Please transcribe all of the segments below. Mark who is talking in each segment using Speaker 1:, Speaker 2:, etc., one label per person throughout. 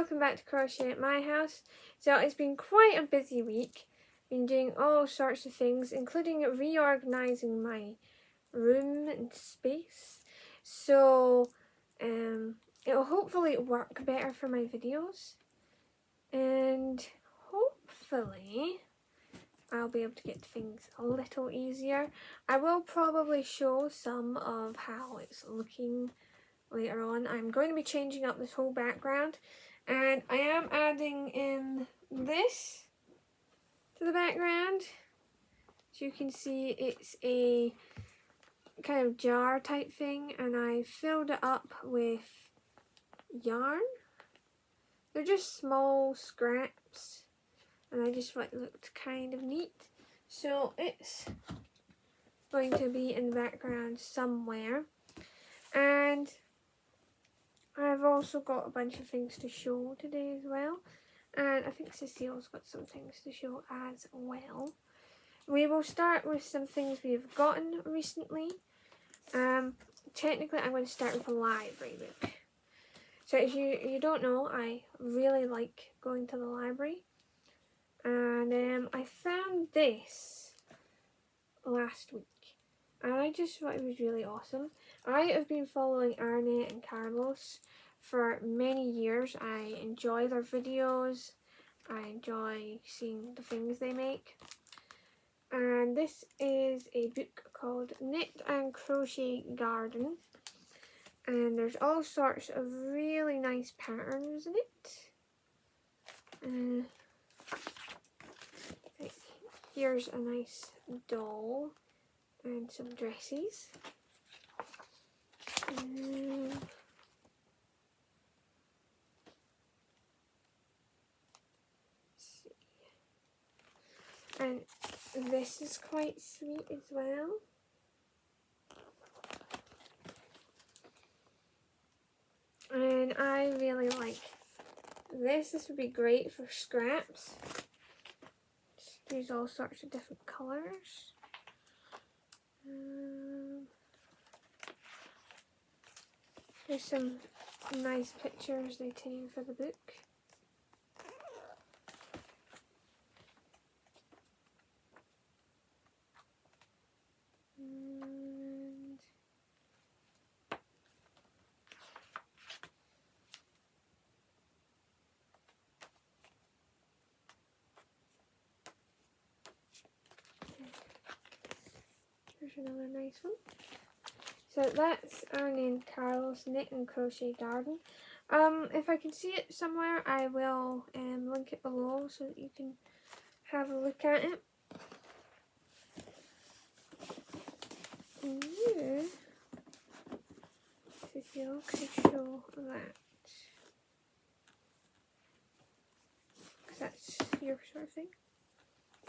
Speaker 1: welcome back to Crochet at my house. So it's been quite a busy week. Been doing all sorts of things, including reorganising my room and space. So it'll hopefully work better for my videos. And hopefully I'll be able to get things a little easier. I will probably show some of how it's looking later on. I'm going to be changing up this whole background, and I am adding in this to the background. As you can see, it's a kind of jar type thing, and I filled it up with yarn. They're just small scraps, and I just thought it looked kind of neat. So it's going to be in the background somewhere. And I've also got a bunch of things to show today as well, and I think Cecile's got some things to show as well. We will start with some things we've gotten recently. Technically I'm going to start with a library book. So if you don't know, I really like going to the library, and I found this last week. And I just thought it was really awesome. I have been following Arne and Carlos for many years. I enjoy their videos. I enjoy seeing the things they make. And this is a book called Knit and Crochet Garden. And there's all sorts of really nice patterns in it. Here's a nice doll and some dresses. And this is quite sweet as well. And I really like this. This would be great for scraps. Just use all sorts of different colours. There's some nice pictures they taken for the book. And here's another nice one. So that's Arne and Carlos Knit and Crochet Garden. If I can see it somewhere, I will link it below so that you can have a look at it. And you, Cecile, could show that. Because that's your sort of thing.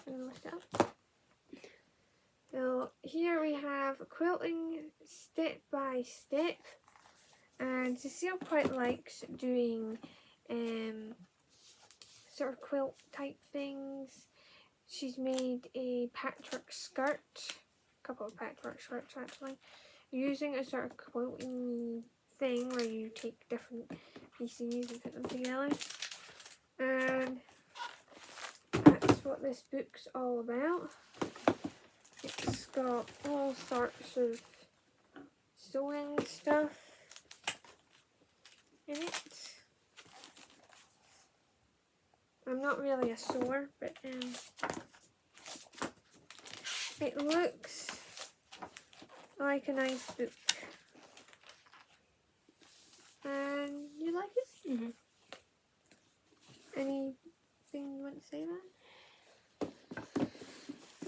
Speaker 1: I'm going to lift it up. So here we have quilting step by step, and Cecile quite likes doing sort of quilt type things. She's made a patchwork skirt, a couple of patchwork skirts actually, using a sort of quilting thing where you take different pieces and put them together. And that's what this book's all about. It's got all sorts of sewing stuff in it. I'm not really a sewer, but it looks like a nice book. And you like it? Mm-hmm. Anything you want to say about it?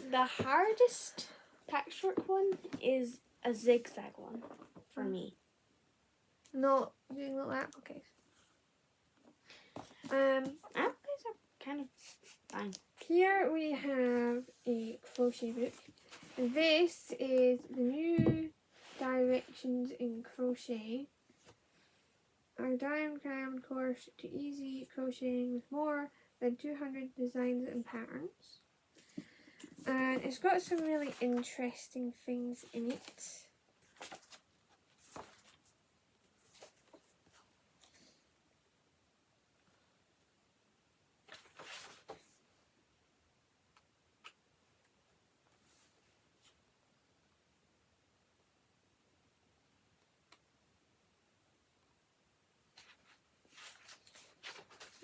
Speaker 2: The hardest patchwork one is a zigzag one for me.
Speaker 1: Not doing little applicators.
Speaker 2: Applicators are kind of fine.
Speaker 1: Here we have a crochet book. This is the new directions in crochet. Our diamond cram course to easy crocheting with more than 200 designs and patterns. And it's got some really interesting things in it.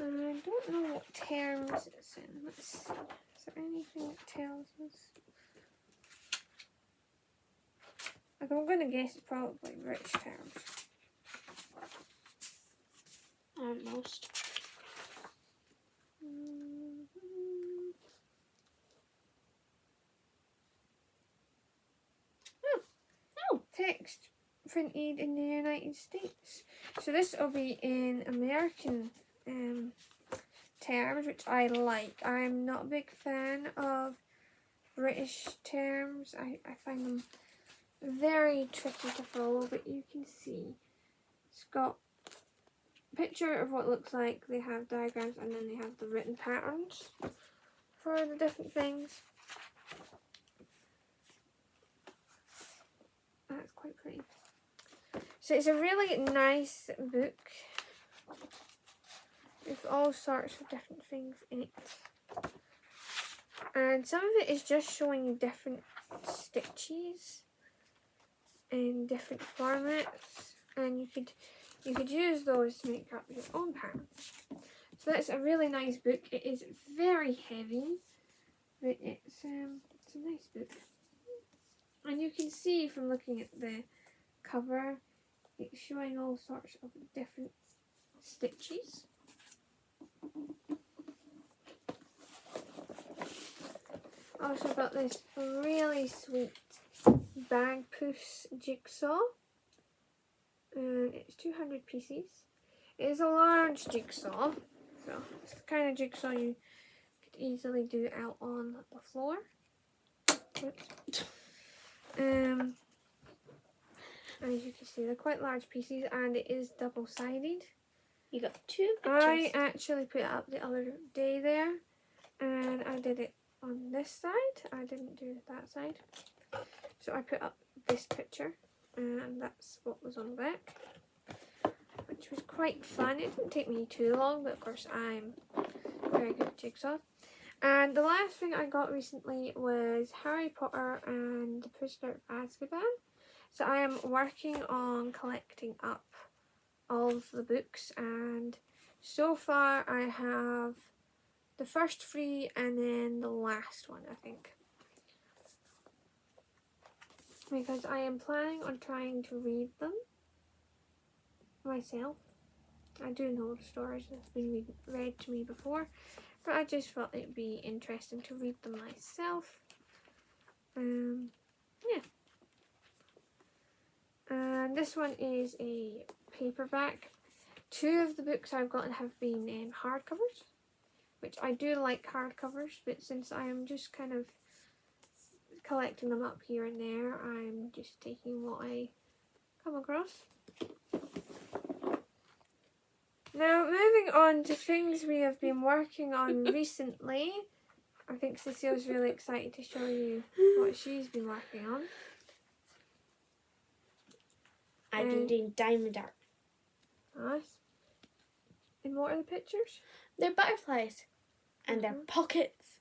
Speaker 1: I don't know what terms it's in. Let's see. Is there anything that tells us? Like, I'm going to guess it's probably British terms.
Speaker 2: Most.
Speaker 1: Oh, text printed in the United States. So this will be in American terms, which I like. I'm not a big fan of British terms. I find them very tricky to follow, but you can see it's got a picture of what it looks like. They have diagrams and then they have the written patterns for the different things. That's quite pretty. So it's a really nice book with all sorts of different things in it. And some of it is just showing you different stitches in different formats, and you could use those to make up your own pattern. So that's a really nice book. It is very heavy, but it's a nice book. And you can see from looking at the cover, it's showing all sorts of different stitches. Also got this really sweet bag puss jigsaw, and it's 200 pieces. It is a large jigsaw, so it's the kind of jigsaw you could easily do out on the floor. Oops. As you can see, they're quite large pieces, and it is double-sided.
Speaker 2: You got 2 pictures.
Speaker 1: I actually put it up the other day there, and I did it on this side. I didn't do that side. So I put up this picture, and that's what was on the back, which was quite fun. It didn't take me too long, but of course I'm very good at jigsaw. And the last thing I got recently was Harry Potter and the Prisoner of Azkaban. So I am working on collecting up all of the books, and so far I have the first 3 and then the last one, I think. Because I am planning on trying to read them myself. I do know the stories that's been read to me before, but I just thought it'd be interesting to read them myself. Yeah. And this one is a paperback. 2 of the books I've gotten have been hardcovers, which I do like hardcovers, but since I am just kind of collecting them up here and there, I'm just taking what I come across. Now, moving on to things we have been working on recently. I think Cecile's really excited to show you what she's been working on.
Speaker 2: I've been doing diamond art.
Speaker 1: Nice. And what are the pictures?
Speaker 2: They're butterflies. And they're pockets.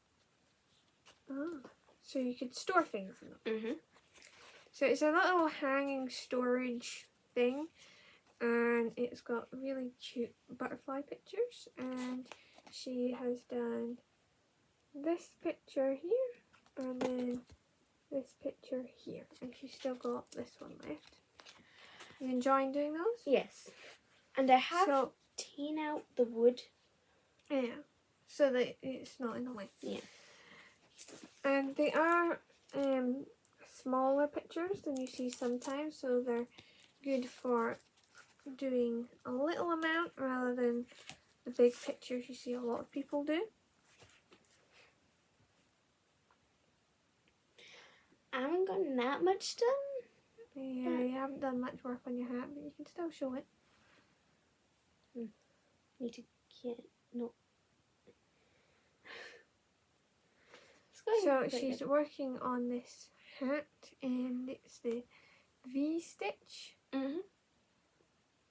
Speaker 1: Oh, so you could store things in them.
Speaker 2: Mm-hmm.
Speaker 1: So it's a little hanging storage thing, and it's got really cute butterfly pictures, and she has done this picture here, and then this picture here, and she's still got this one left. You enjoying doing those?
Speaker 2: Yes. And I have taken out the wood.
Speaker 1: Yeah, so that it's not in the way.
Speaker 2: Yeah.
Speaker 1: And they are smaller pictures than you see sometimes, so they're good for doing a little amount rather than the big pictures you see a lot of people do.
Speaker 2: I haven't gotten that much done.
Speaker 1: Yeah, you haven't done much work on your hat, but you can still show it.
Speaker 2: Need to get
Speaker 1: So she's working on this hat, and it's the Vstitch.
Speaker 2: Mm-hmm.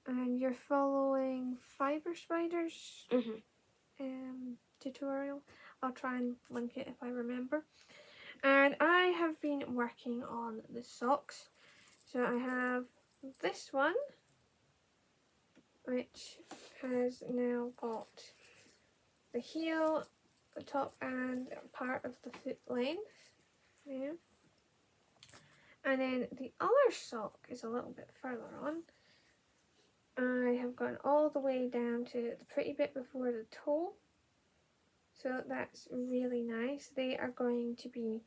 Speaker 1: And you're following Fiber Spiders
Speaker 2: Mm-hmm.
Speaker 1: Tutorial. I'll try and link it if I remember. And I have been working on the socks. So I have this one, which has now got the heel, the top and part of the foot length. Yeah. And then the other sock is a little bit further on. I have gone all the way down to the pretty bit before the toe. So that's really nice. They are going to be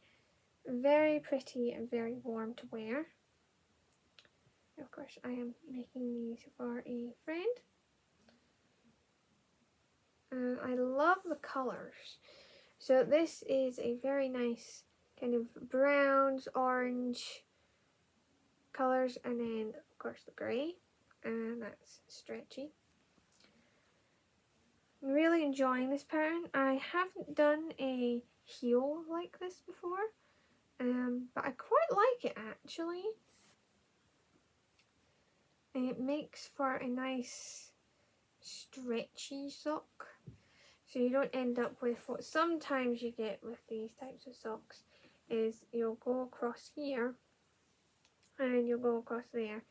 Speaker 1: very pretty and very warm to wear. Of course, I am making these for a friend. And I love the colours. So this is a very nice kind of browns, orange colours, and then of course the grey, and that's stretchy. I'm really enjoying this pattern. I haven't done a heel like this before, but I quite like it actually. And it makes for a nice stretchy sock, so you don't end up with what sometimes you get with these types of socks is you'll go across here and you'll go across there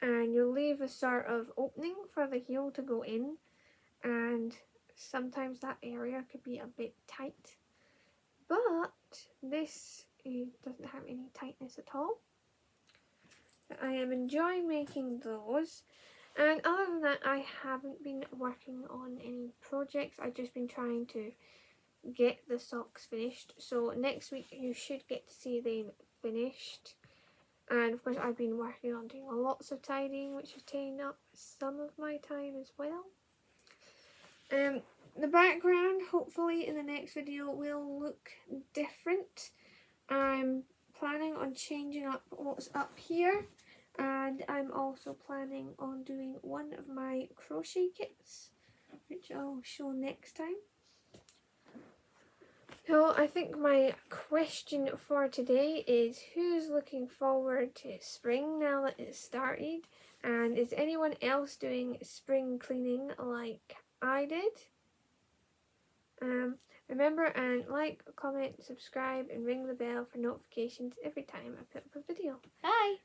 Speaker 1: and you'll leave a sort of opening for the heel to go in, and sometimes that area could be a bit tight, but this doesn't have any tightness at all. I am enjoying making those, and other than that I haven't been working on any projects. I've just been trying to get the socks finished, so next week you should get to see them finished. And of course I've been working on doing lots of tidying, which is taking up some of my time as well. The background hopefully in the next video will look different. I'm planning on changing up what's up here, and I'm also planning on doing one of my crochet kits, which I'll show next time. So I think my question for today is, who's looking forward to spring now that it's started, and is anyone else doing spring cleaning like I did? Remember and like, comment, subscribe and ring the bell for notifications every time I put up a video.
Speaker 2: Bye!